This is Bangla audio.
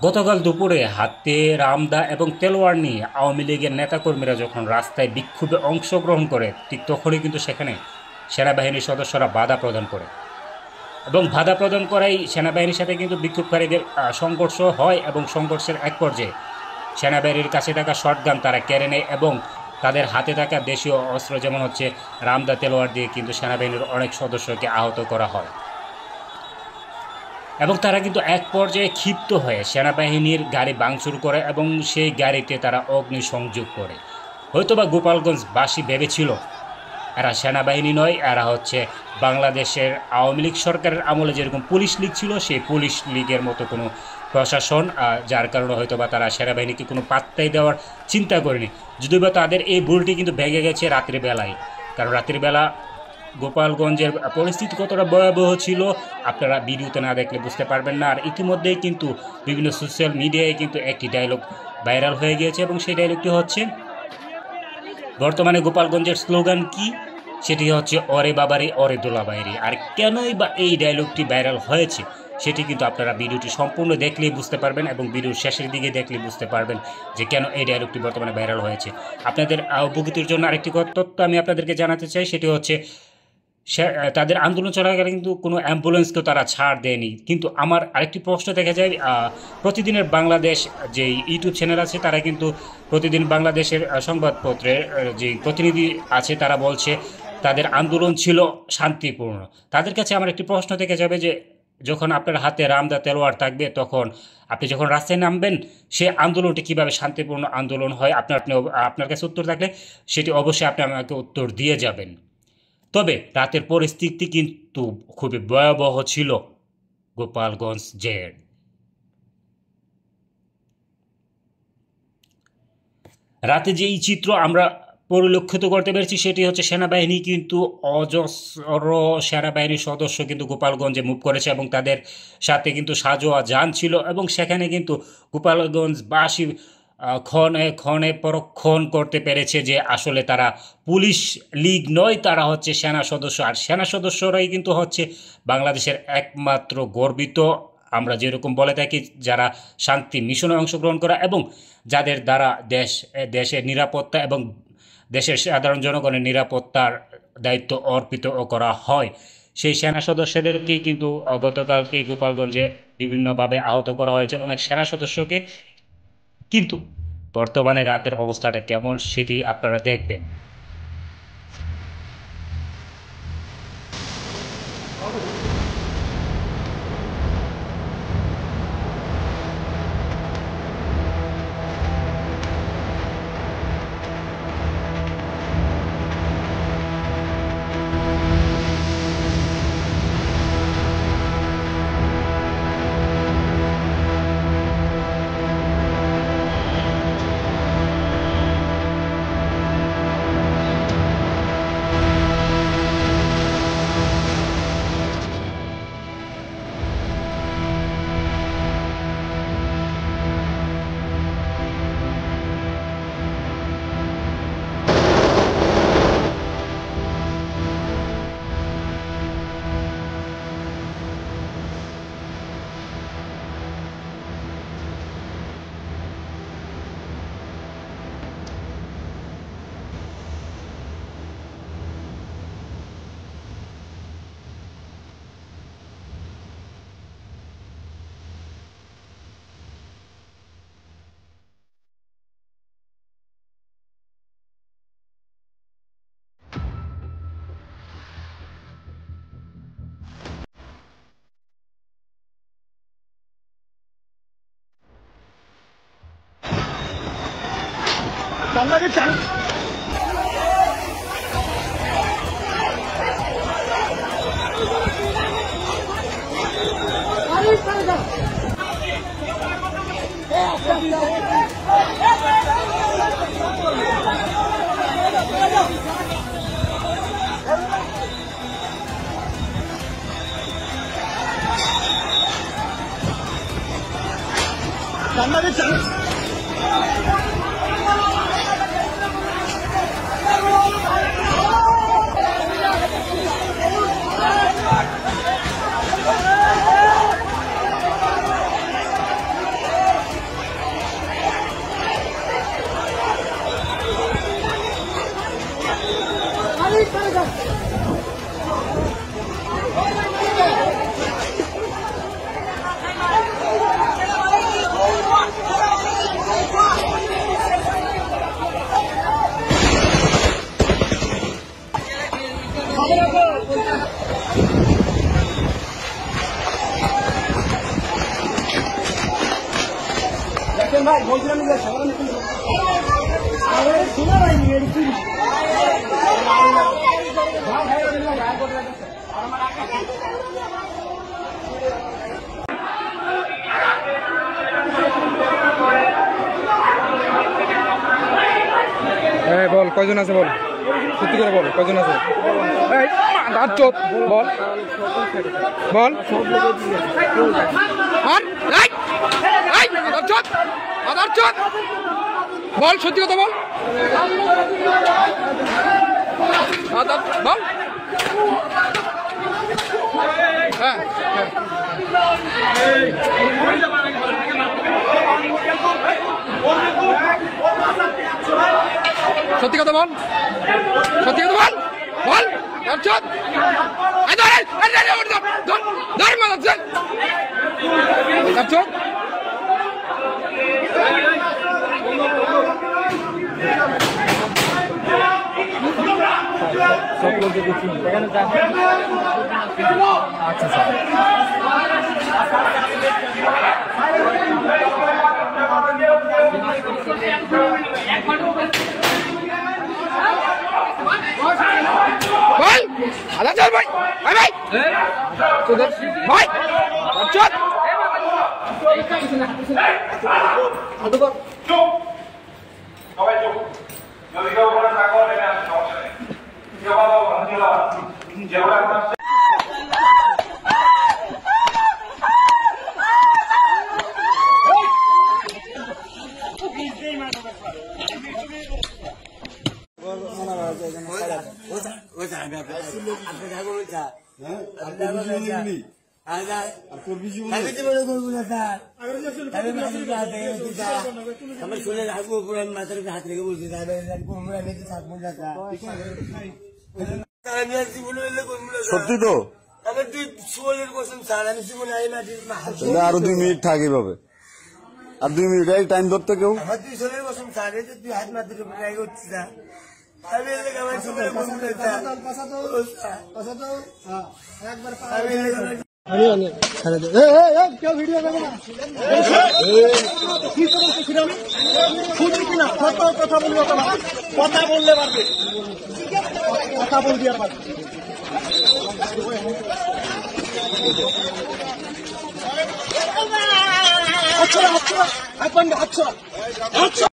গতকাল দুপুরে হাতে রামদা এবং তেলোয়ার নিয়ে আওয়ামী লীগের নেতাকর্মীরা যখন রাস্তায় বিক্ষোভে অংশগ্রহণ করে ঠিক তখনই কিন্তু সেখানে সেনাবাহিনীর সদস্যরা বাধা প্রদান করে এবং বাধা প্রদান করাই সেনাবাহিনীর সাথে কিন্তু বিক্ষোভকারীদের সংঘর্ষ হয় এবং সংঘর্ষের এক পর্যায়ে সেনাবাহিনীর কাছে থাকা শটগান তারা কেড়ে নেয় এবং তাদের হাতে থাকা দেশীয় অস্ত্র যেমন হচ্ছে রামদা তেলোয়ার দিয়ে কিন্তু সেনাবাহিনীর অনেক সদস্যকে আহত করা হয় এবং তারা কিন্তু এক পর্যায়ে ক্ষিপ্ত হয়ে সেনাবাহিনীর গাড়ি ভাঙচুর করে এবং সেই গাড়িতে তারা অগ্নিসংযোগ করে। হয়তোবা গোপালগঞ্জবাসী ভেবেছিল এরা সেনাবাহিনী নয়, এরা হচ্ছে বাংলাদেশের আওয়ামী লীগ সরকারের আমলে যেরকম পুলিশ লীগ ছিল সেই পুলিশ লীগের মতো কোনো প্রশাসন, যার কারণে হয়তোবা তারা সেনাবাহিনীকে কোনো পাত্তাই দেওয়ার চিন্তা করেনি। যদিও বা তাদের এই ভুলটি কিন্তু ভেঙে গেছে রাত্রিবেলায়, কারণ রাত্রিবেলা গোপালগঞ্জের পরিস্থিতি কতটা ভয়াবহ ছিল আপনারা ভিডিওতে না দেখলে বুঝতে পারবেন না। আর ইতিমধ্যেই কিন্তু বিভিন্ন সোশ্যাল মিডিয়ায় কিন্তু একটি ডায়লগ ভাইরাল হয়ে গিয়েছে এবং সেই ডায়লগটি হচ্ছে বর্তমানে গোপালগঞ্জের স্লোগান কি, সেটি হচ্ছে অরে বাবারে অরে দোলাবাইরে। আর কেনই বা এই ডায়লগটি ভাইরাল হয়েছে সেটি কিন্তু আপনারা ভিডিওটি সম্পূর্ণ দেখলেই বুঝতে পারবেন এবং ভিডিওর শেষের দিকে দেখলে বুঝতে পারবেন যে কেন এই ডায়লগটি বর্তমানে ভাইরাল হয়েছে। আপনাদের অবগতির জন্য আরেকটি তথ্য আমি আপনাদেরকে জানাতে চাই, সেটি হচ্ছে তাদের আন্দোলন চলাকালে কিন্তু কোনো অ্যাম্বুলেন্সকেও তারা ছাড় দেয়নি। কিন্তু আমার আরেকটি প্রশ্ন দেখা যায়, প্রতিদিনের বাংলাদেশ যে ইউটিউব চ্যানেল আছে তারা কিন্তু প্রতিদিন বাংলাদেশের সংবাদপত্রের যে প্রতিনিধি আছে তারা বলছে তাদের আন্দোলন ছিল শান্তিপূর্ণ। তাদের কাছে আমার একটি প্রশ্ন থেকে যাবে যে যখন আপনার হাতে রামদা তেলোয়ার থাকবে তখন আপনি যখন রাস্তায় নামবেন সে আন্দোলনটি কীভাবে শান্তিপূর্ণ আন্দোলন হয়, আপনার কাছে উত্তর থাকলে সেটি অবশ্যই আপনি আমাকে উত্তর দিয়ে যাবেন। তবে রাতের পরিস্থিতি কিন্তু খুবই ভয়াবহ ছিল গোপালগঞ্জের। রাতে যে এই চিত্র আমরা পরিলক্ষিত করতে পেরেছি সেটি হচ্ছে সেনাবাহিনী কিন্তু অজস্র সেনাবাহিনীর সদস্য কিন্তু গোপালগঞ্জে মুভ করেছে এবং তাদের সাথে কিন্তু সাজোয়া যান ছিল এবং সেখানে কিন্তু গোপালগঞ্জবাসী ক্ষণে ক্ষণে পরক্ষণ করতে পেরেছে যে আসলে তারা পুলিশ লীগ নয়, তারা হচ্ছে সেনা সদস্য। আর সেনা সদস্যরাই কিন্তু হচ্ছে বাংলাদেশের একমাত্র গর্বিত, আমরা যেরকম বলে থাকি, যারা শান্তি মিশনে অংশগ্রহণ করা এবং যাদের দ্বারা দেশের নিরাপত্তা এবং দেশের সাধারণ জনগণের নিরাপত্তার দায়িত্ব অর্পিত করা হয়। সেই সেনা সদস্যদেরকেই কিন্তু গতকালকে গোপালগঞ্জে বিভিন্নভাবে আহত করা হয়েছে অনেক সেনা সদস্যকে। কিন্তু বর্তমানে রাতের অবস্থাটা কেমন সেটি আপনারা দেখবেন। বল কয়জন আছে বল, সত্যি করে বল কয়জন আছে। বল বল বল সত্যি কথা বল, বল। হ্যাঁ সত্যি কথা বল, সত্যি কথা বল, বল। আচ্ছা স্যার আদা চল ভাই, ভাই ভাই তোদের ভাই চল সবাই চুপ, যদি কেউ বলে থাকো নেমে আসে, সমস্যা নেই। যেগুলো সত্যি তো আরো 2 মিনিট থাকে এভাবে, আর 2 মিনিট টাইম ধরতে কেউ কথা বললে পারবে, কথা বলবি আর পারবে। আচ্ছা আচ্ছা আচ্ছা আচ্ছা